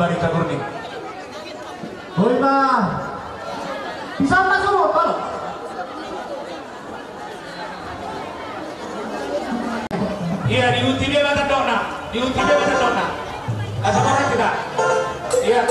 Barika Kurni. Hoi ma, bisa masuk kalau? Iya diuti dia mata dona, diuti dia mata dona. Asal orang tidak. Iya.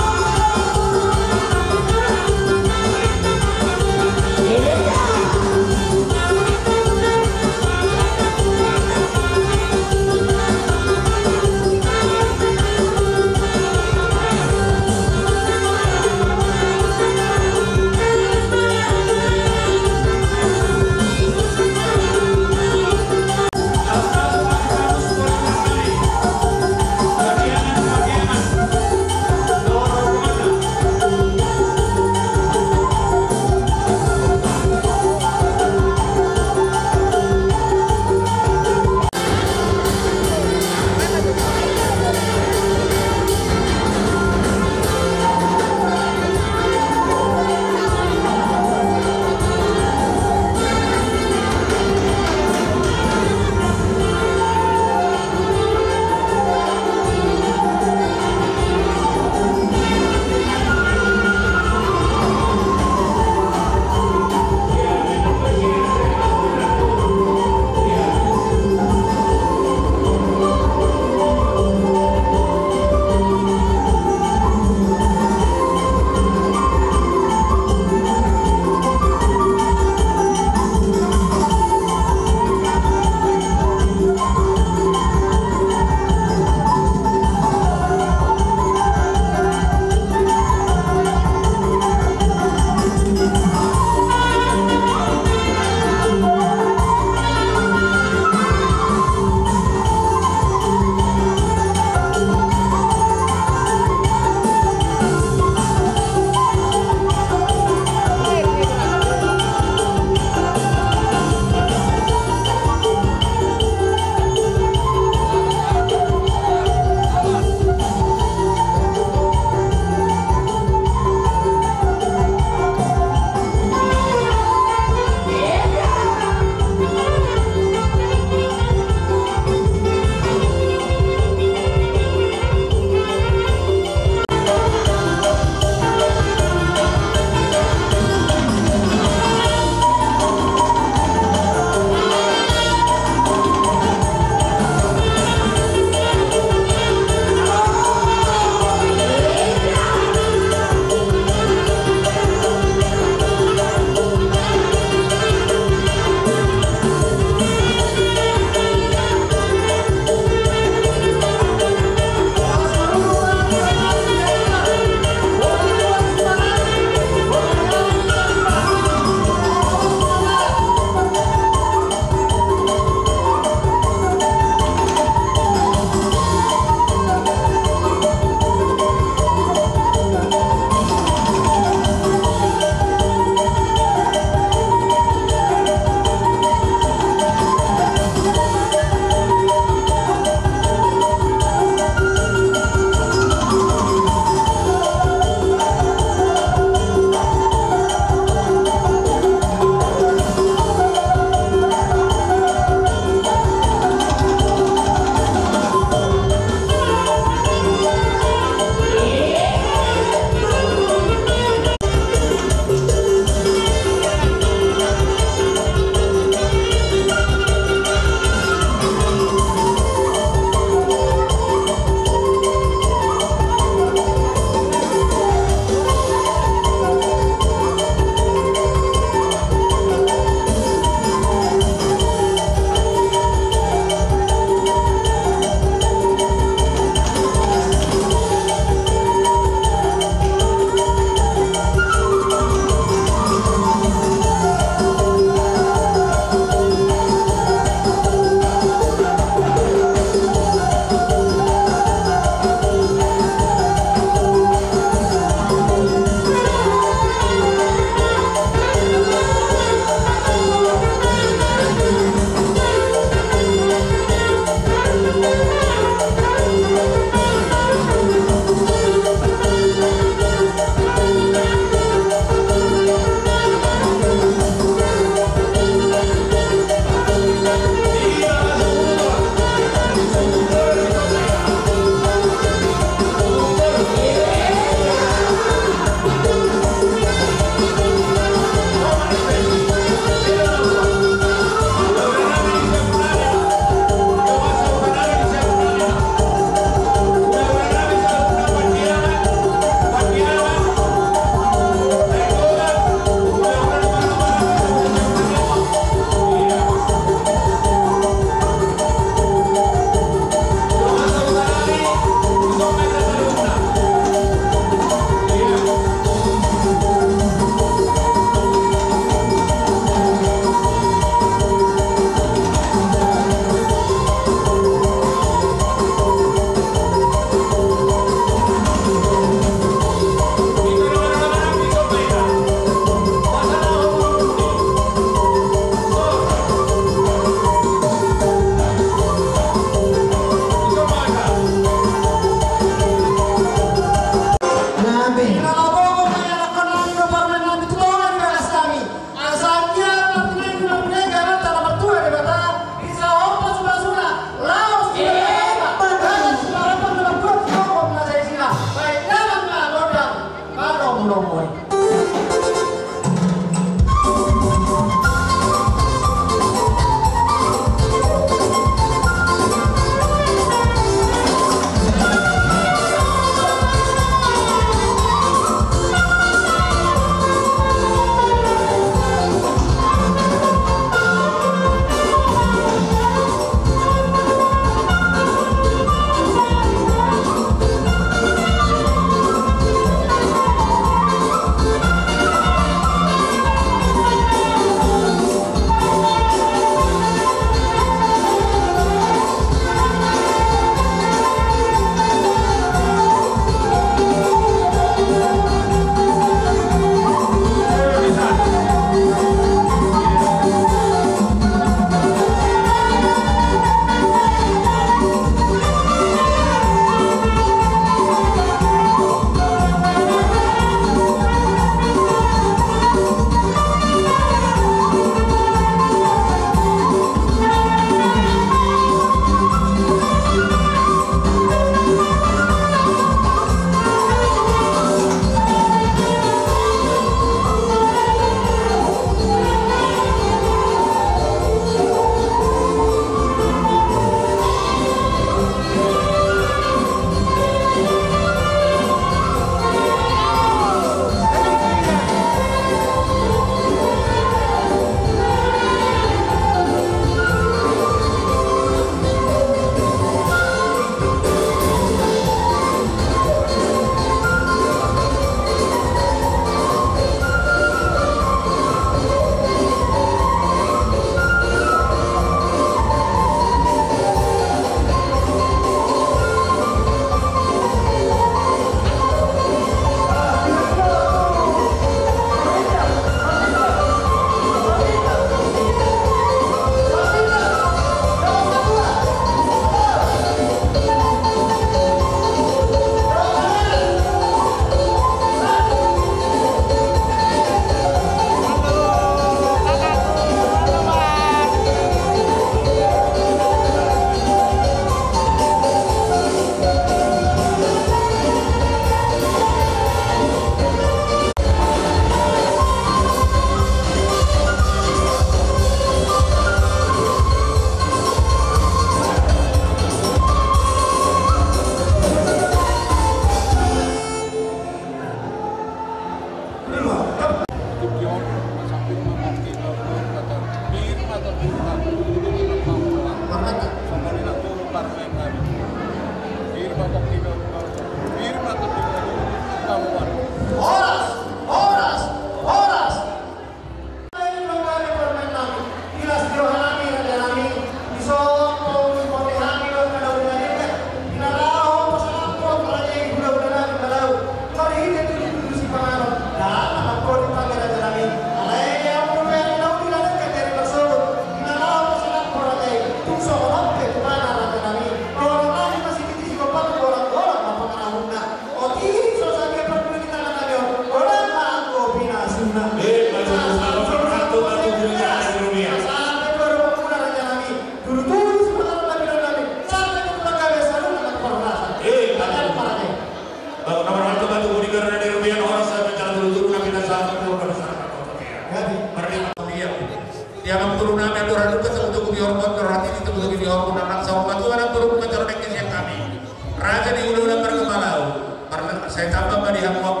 Saya tambah di hangkau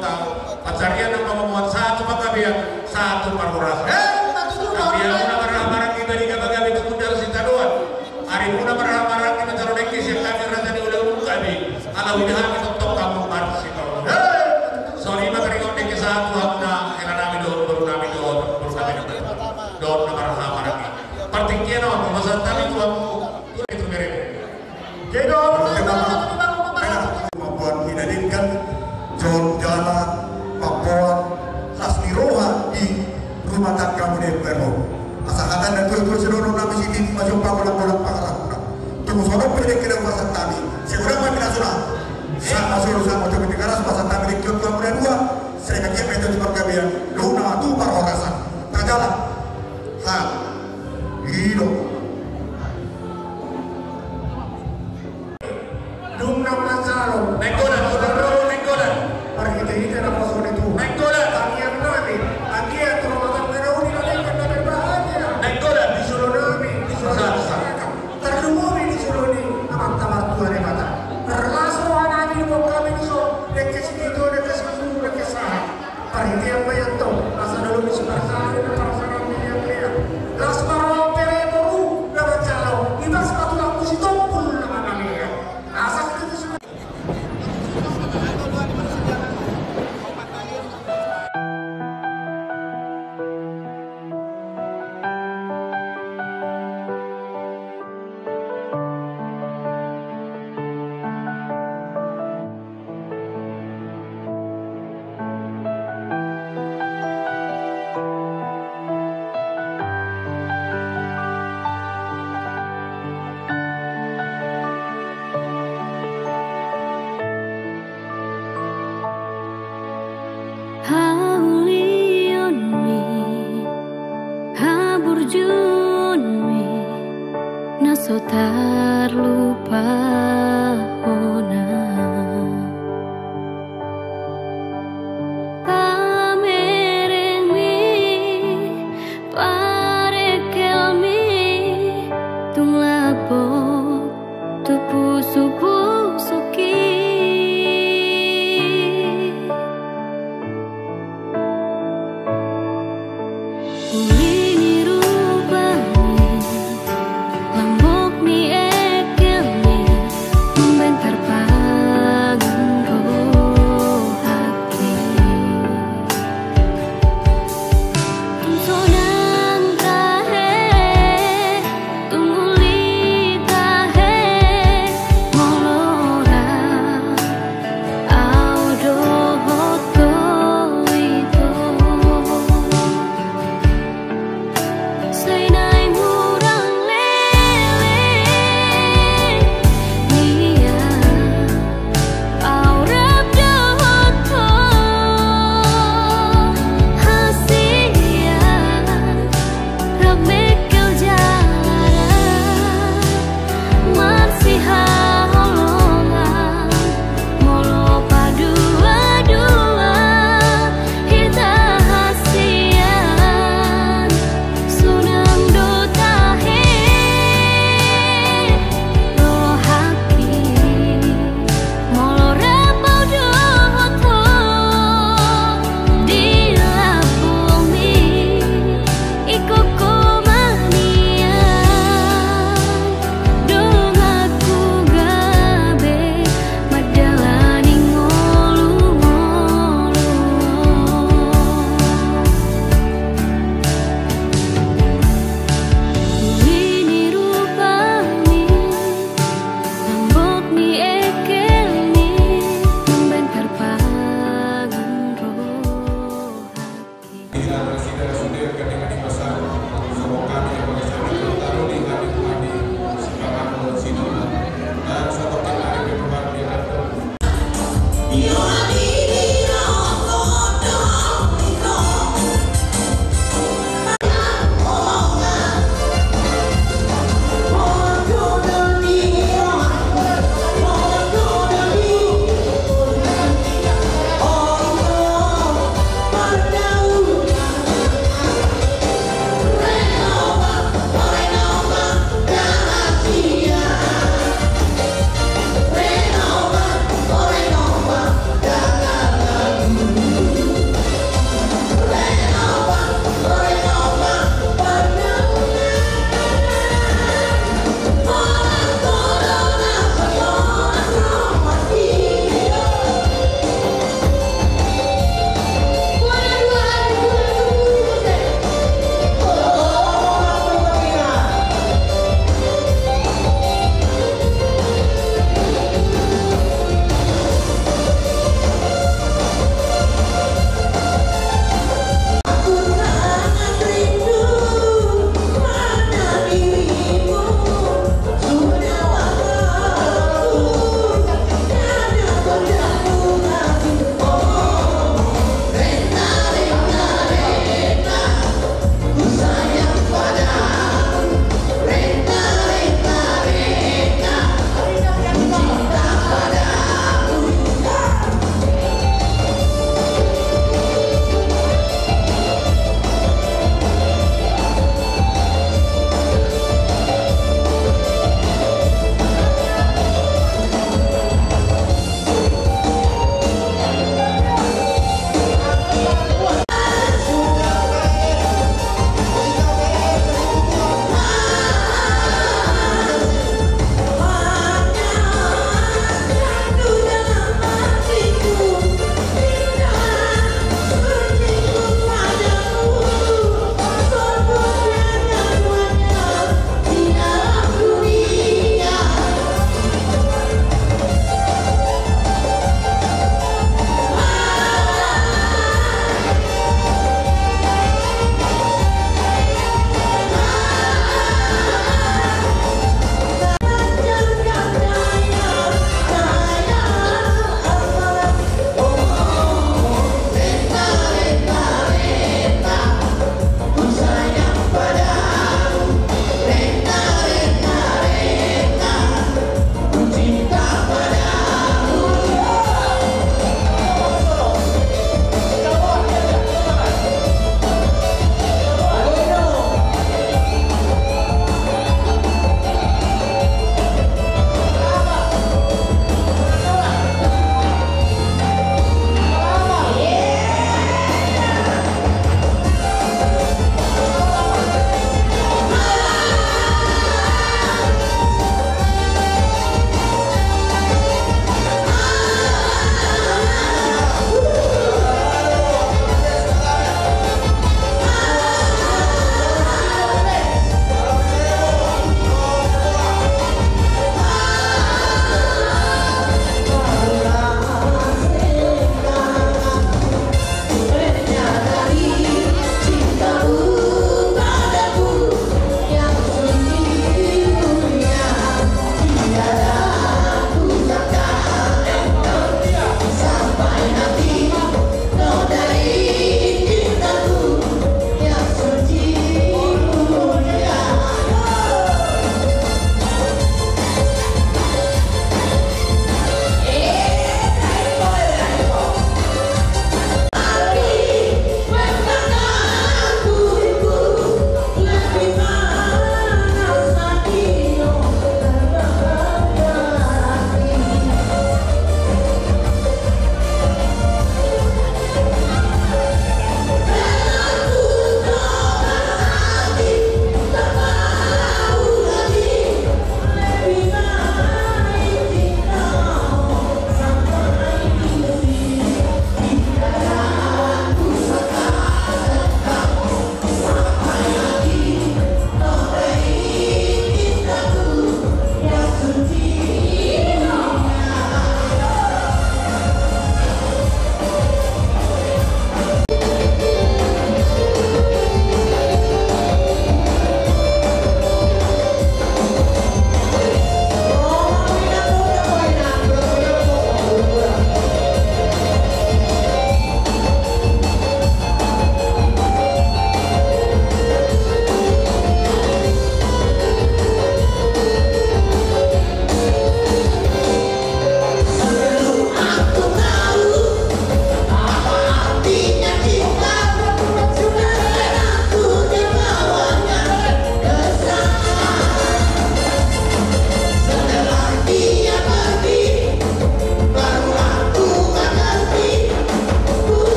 pacarnya nama memuat satu pakabian satu parurasa. Kabian muna marah-marah kita di kami kekundal sitaduan. Hari muna marah-marah kita calon ekis yang kami rasa di udah kami. Ala widah kita tok kamu marsi kau. Sorry maka ringau ekis satu hamna era nami do baru nami do baru nami do marah-marah kita. Partikian apa masa tadi tu aku itu mereka. Jadi membuat dinadinkan John Jala Papuan Lasmi Roha di rumah tangga Muda Perlo. Asahatan dan tur seluruh nama sini masuk bola-bola pangarapna. Tunggu sono pendek ke rumah tani. Segera kami nasional. Sama suruh sama untuk negara bahasa tani di Kyoto Muda 2. Saya kaki metode di pergabian Luna tu parorasan. Tagala. Ha. Hilo. Luna Mazaro. Nekolan. Pergi dalam masalah itu. Nekolan. Tangian nami, angia terlalu merawat dan berbahagia. Nekolan. Disuruh nami, disuruh masyarakat. Terlumuri disuruh ni, amat tamar Tuhan yang mata. Terlalu anak ini mau kami disuruh dekes itu, dekes itu, dekes sah. Pergi apa yang tahu? Asal dulu disuruh sah dan perasaan yang lihat. Las marah pereboru dapat calon. Kita sepatu lampu si tompul nama namanya. Asal kita disuruh. So terlupa ona pamerengmi parekelmi tunglapo tupu supu suki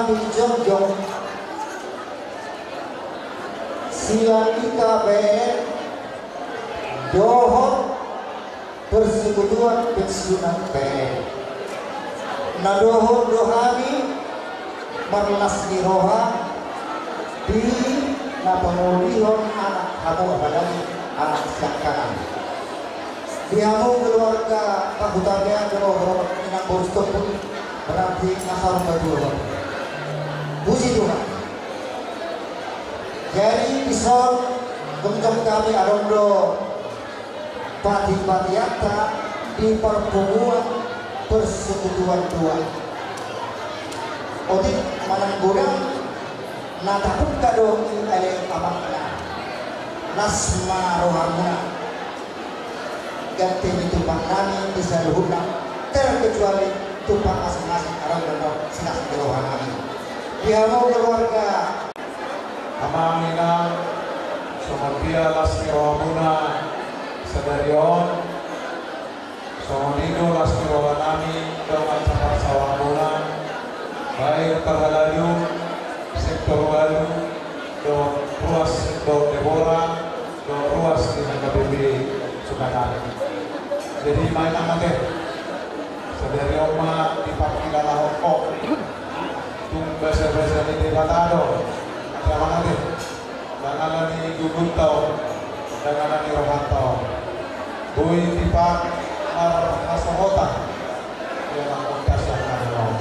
kami jonjong siang IKBN dohon persekutuan pensiunan PN nadohon dohani marlas niroha di napamulihon anak kamu abadani anak siakanan dihamu keluarga kabutannya berobor inang borstop pun berarti nasar berdua puji Tuhan. Jadi pisau kemudian kami adondo pati-patiata di pertemuan persekutuan dua Odin mananggurang natapun kadong eleng amakna nasma rohamuna ganti tumpang nami bisa luhuna terkecuali tumpang masing-masing orang benar sinas rohan nami dihamu keluarga Amangina Somatia Lasmi Rohamuna Sadarion Somonido Lasmi Rohanami Dengan Cakar Sawamuna Baik Terhalayu Sektor Walu Do Ruas Do Deborah Do Ruas di KBB Sukanani. Jadi main amate Sadarion ma dipakai dalam hokok Tung bahasa-bahasa di debatado Jangan nanti, jangan ni guguntau, jangan ni rohantau. Bui tipak masohota, yang akan kasih kalau.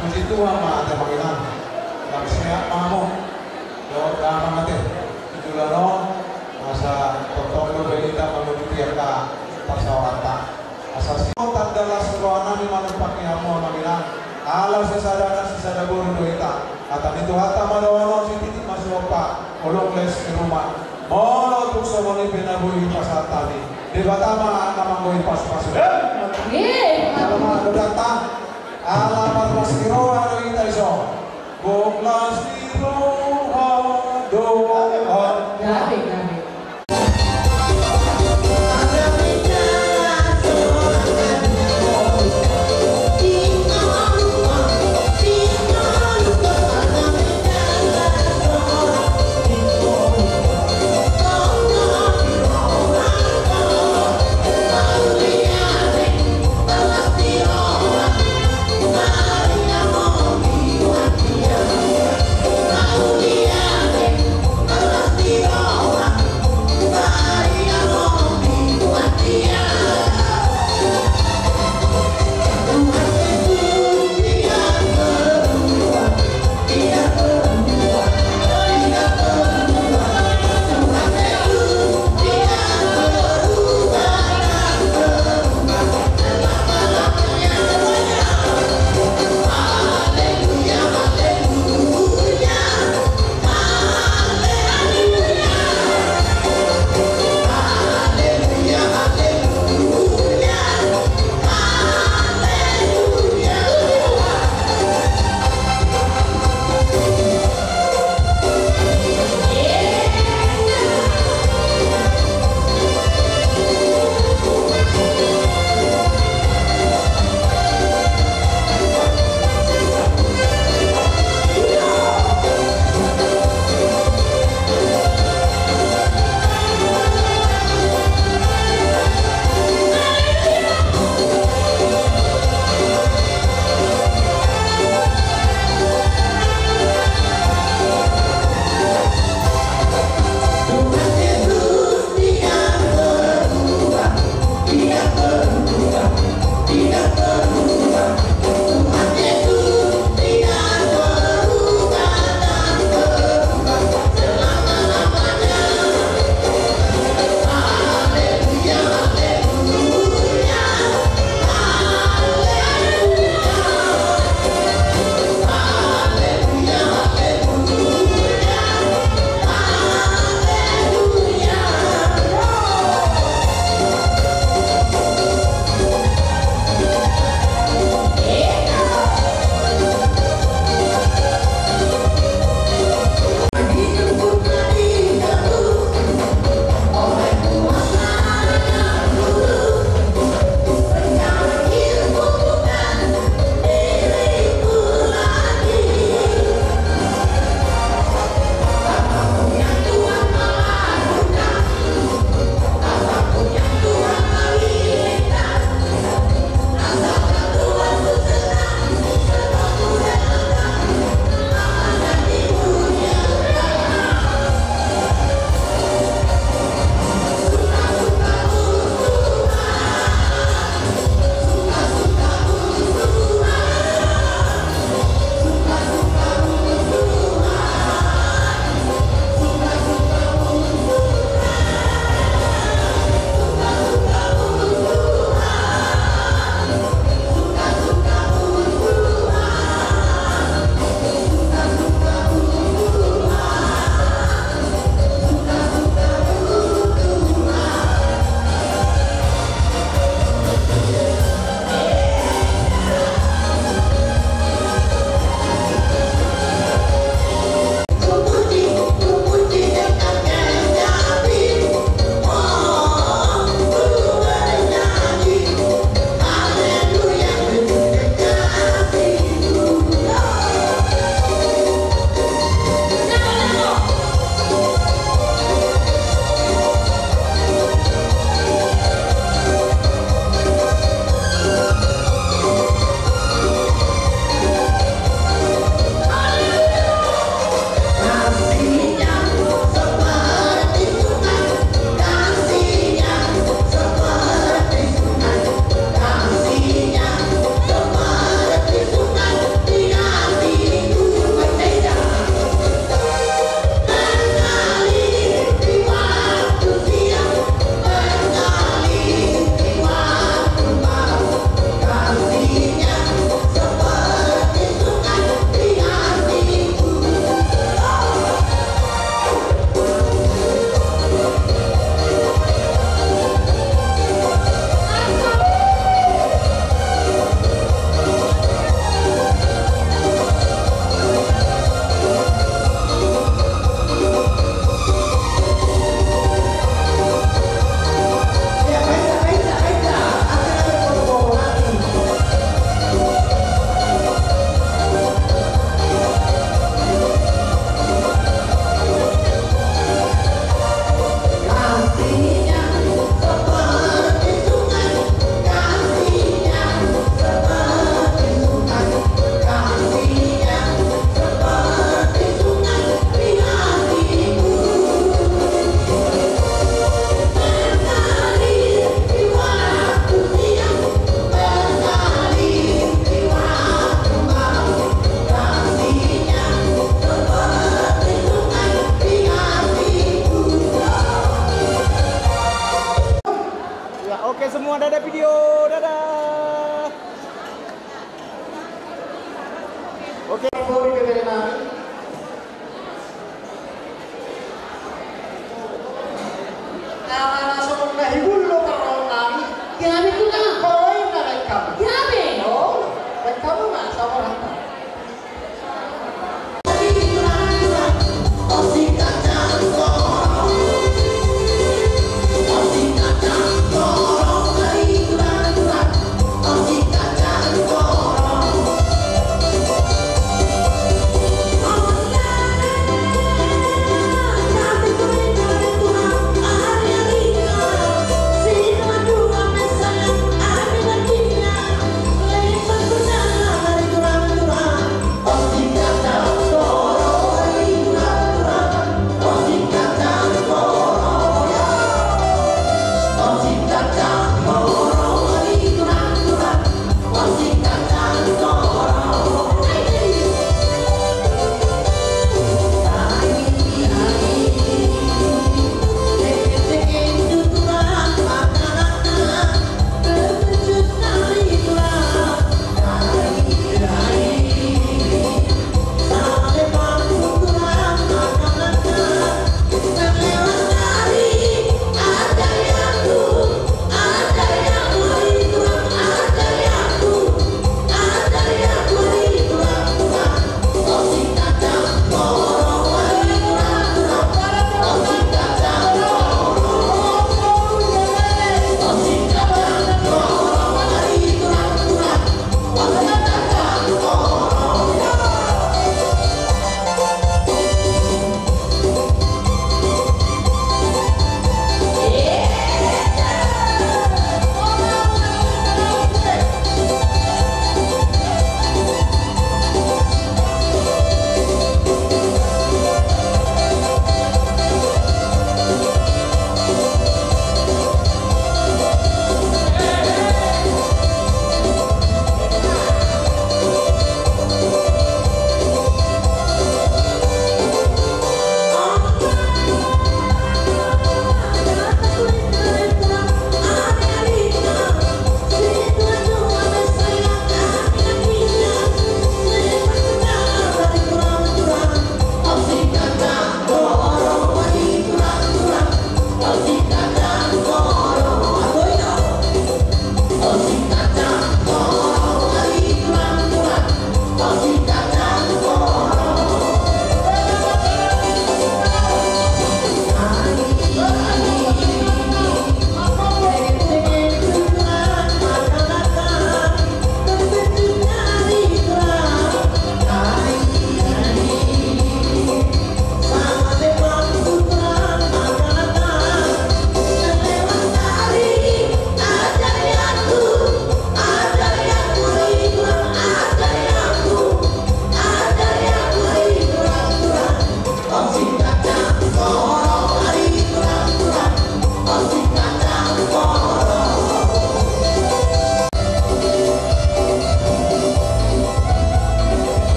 Puji Tuhan mah ada pangilan, yang siap mamu, jauh jangan nanti. Julano masa potong berita menuju tiada pasawata. Asas tanda lasroana ni malam pakai hamu pangilan. Alam sesada guru doita. Kata itu hatta malono si titik masuk pak. Olong les di rumah. Mono tuk somoni penabui pasal tadi. Di Batama nama gue pas-pas. Kalau mah datang. Alamat lasiro ada kita iso. Bok lasiro doa. Jadi. Maria,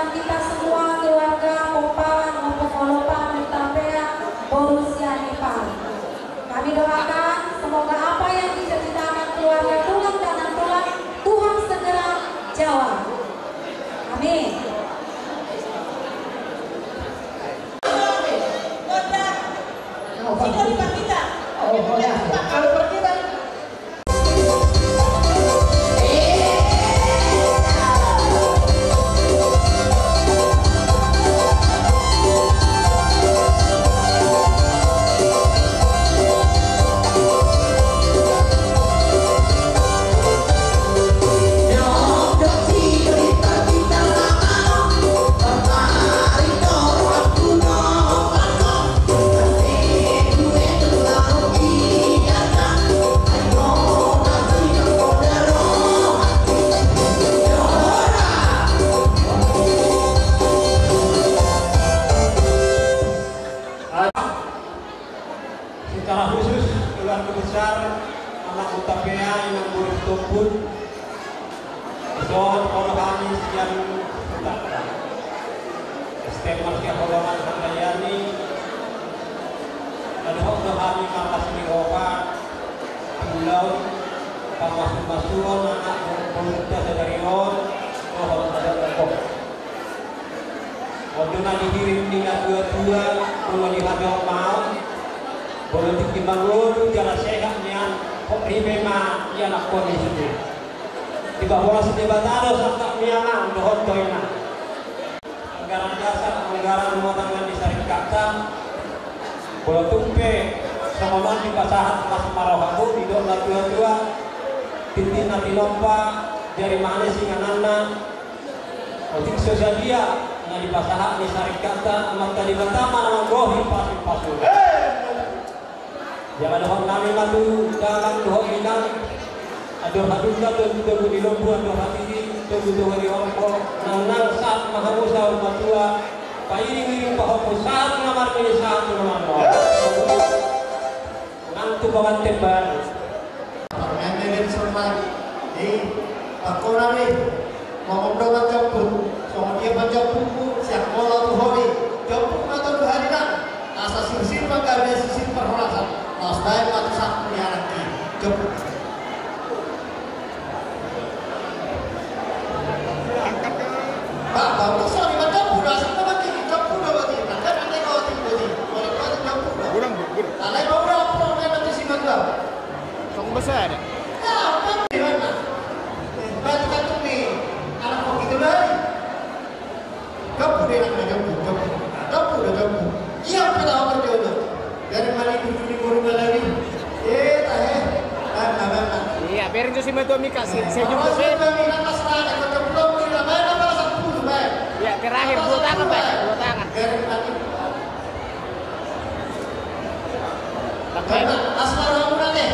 mendoakan kita semua keluarga Popan maupun Polopan Tapea Borussia Nepal. Kami doakan semoga apa yang dicita-citakan keluarga tulang dan tulang Tuhan segera jawab. Amin. Secara khusus keluarga besar anak Utapea yang murid tumpul John Kolohanis yang Utapea Stefan Keholoman Handayani dan Hodohani Makas Niroka Pulau Pamasuk-masuon anak Buluta Sedarion Pohon Adat Lekok Odona dikirim dengan dua-dua Pemilihan yang mau politik dibangun jalan sehatnya kok ribema ya nak kondisi di bawah sedebatado serta miangan dohon toina anggaran dasar anggaran rumah tangga di Sarikata bola tumpe sama di pasahat mas marohaku di dona dua-dua tintin nanti lomba dari mana singanana politik sosial dia yang di pasahat di Sarikata amat tadi pertama nama gohi pasti jangan dohong nami matu dalam dohong inang aduh hadungnya tunggu di lombu aduh hati tunggu di ongko nang saat mahamusa matua pairing pahopo saat ngamar ini saat ngamar nang tu bangan tebar permainan serman di pakorari mau berdoa jemput soal dia menjemput siap bola tuh hari jemput atau 2 hari nak asa sisir maka ada sisir perholasan Nasdaq atau satu yang lagi jemput bapak sorry macam budak sama lagi jemput berarti nanti nanti kau tinggal di boleh kau jemput burang nanti kau berapa orang nanti sih bangga Song besar ya? ya apa di mana berarti kan tuh nih anak kau gitu lagi jemput dia nak jemput iya kita akan jodoh dari mana itu di burung lagi tahe Iya, biarin tuh si Mbak Mika saya jemput saya minat pasrah kalau belum tidak main apa satu baik ya terakhir 2 tangan Pak 2 tangan karena asal orang deh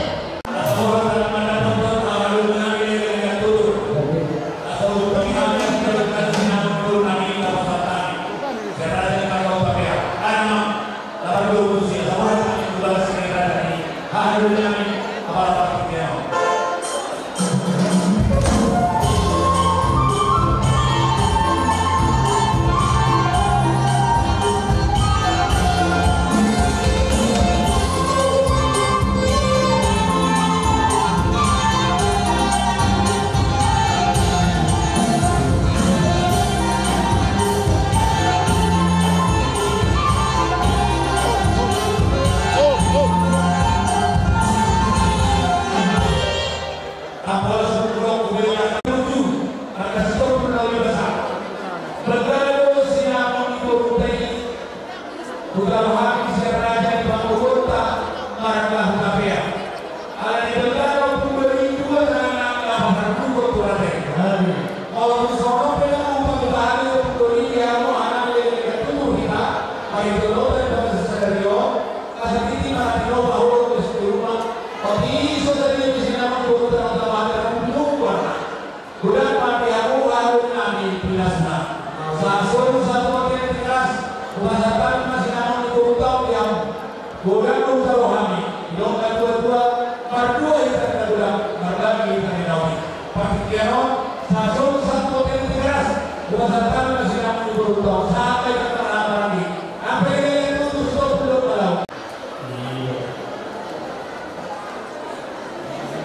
Bukan usaha rohani, doa dua-dua, berdua yang terkadang berbagi dari nawi. Pastikan, satu potensi keras, dua satu masih tuntut sampai ke tengah lagi. Apa yang putus belum malam.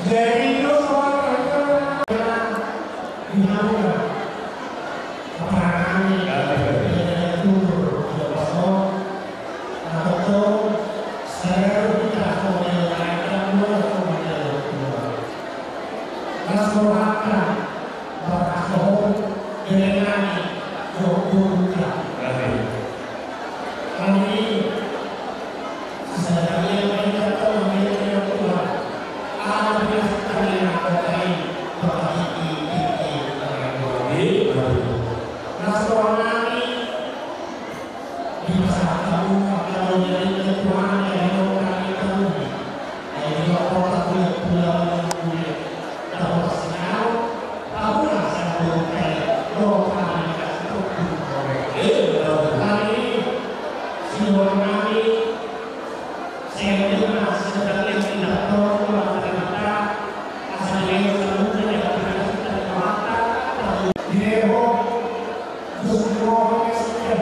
Jadi itu soal dinamika peperangan itu bersama atau saya tidak mengenaikan masyarakat berasal dengan jodohnya. Kami sedang mengingat mengenai Tuhan. Ada yang terkait nasional di masyarakat kalau menjadi ketuaan yang kami temui, yaitu kota pulau tahun siang, tahulah saya berkait lokal kami siwa kami saya dengar sedang tidak tahu kata asal yang terbuka yang tidak mata dia semua sekian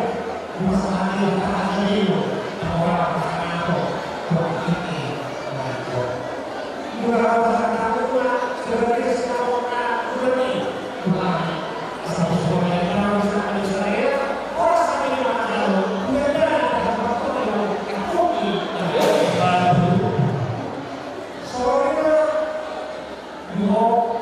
masalah yang terakhir bahwa masalah ini mula masalah sebagai sebuah ini bukan asal semuanya tahu sekali saya orang sampai masalah beda dengan waktu yang kami baru soalnya mau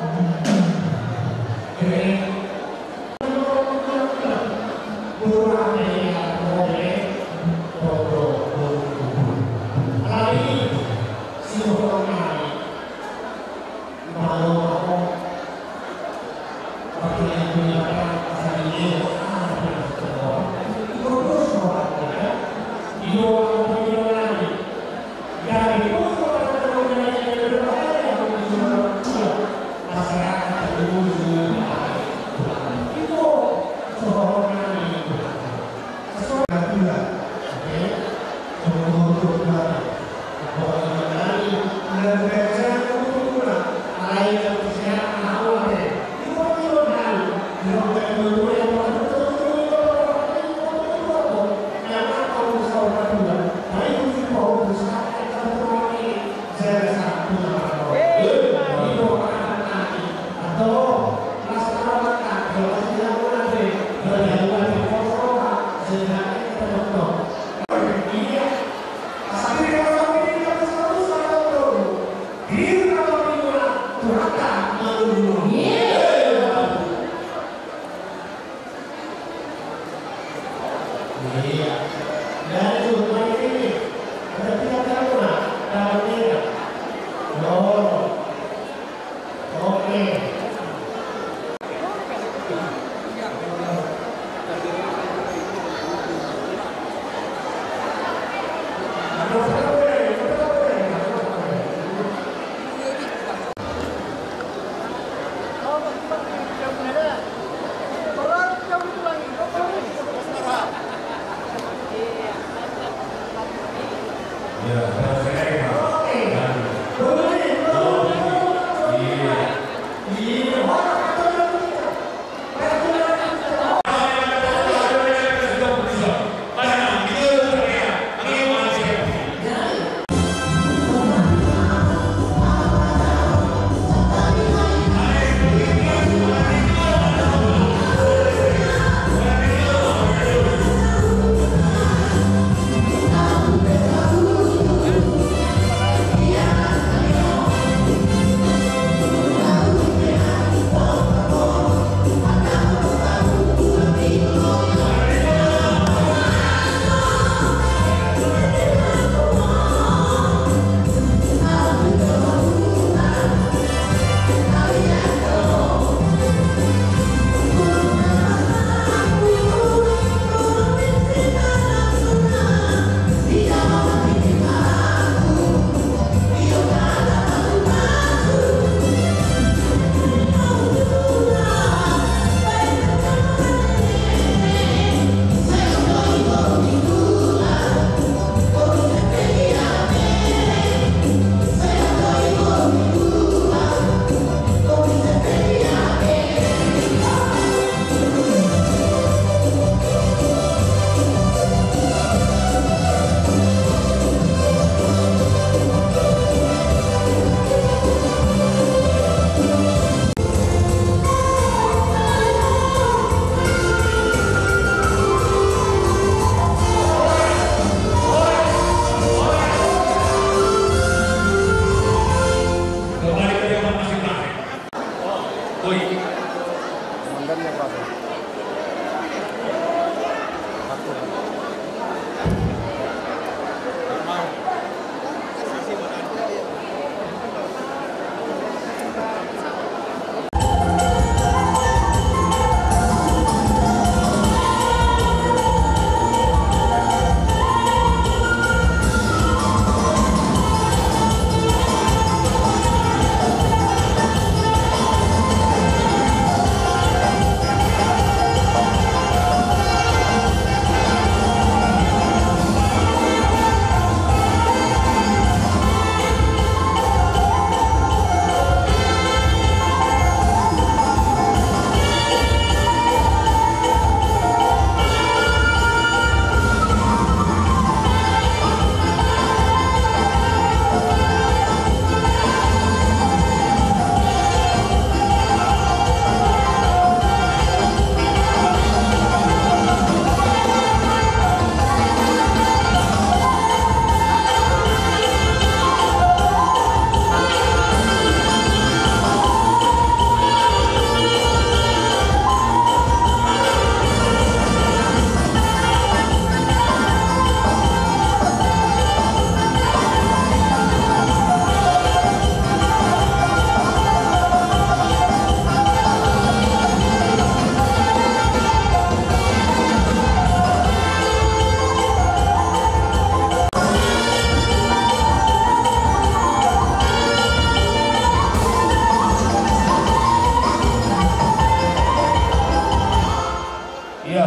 Iya.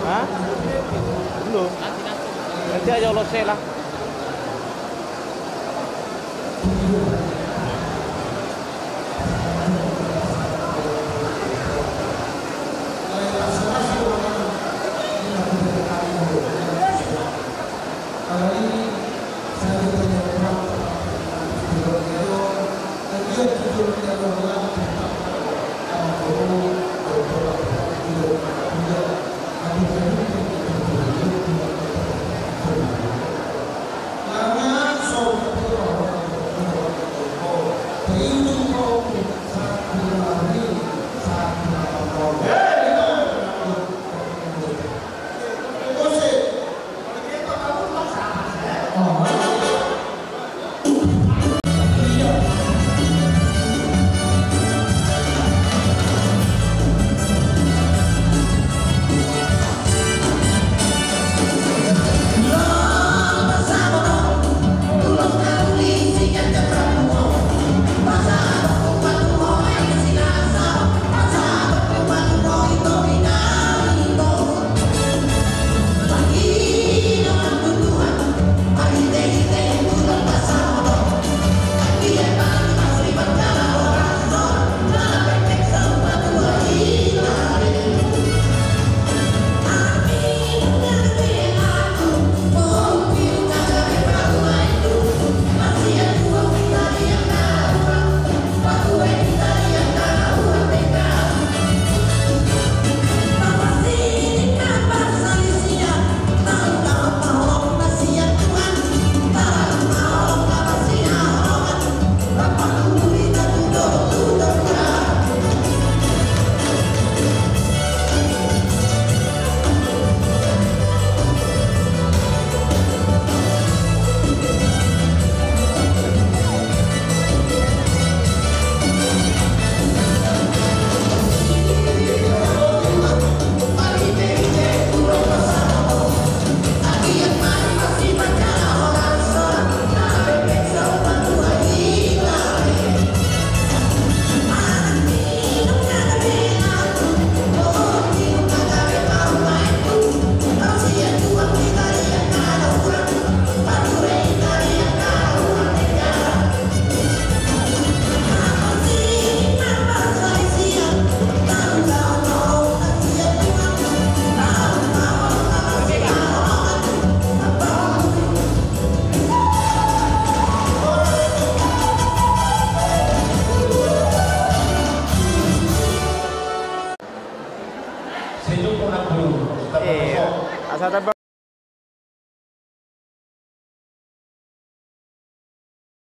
Hah? Belum. Nanti aja lo lah. Asal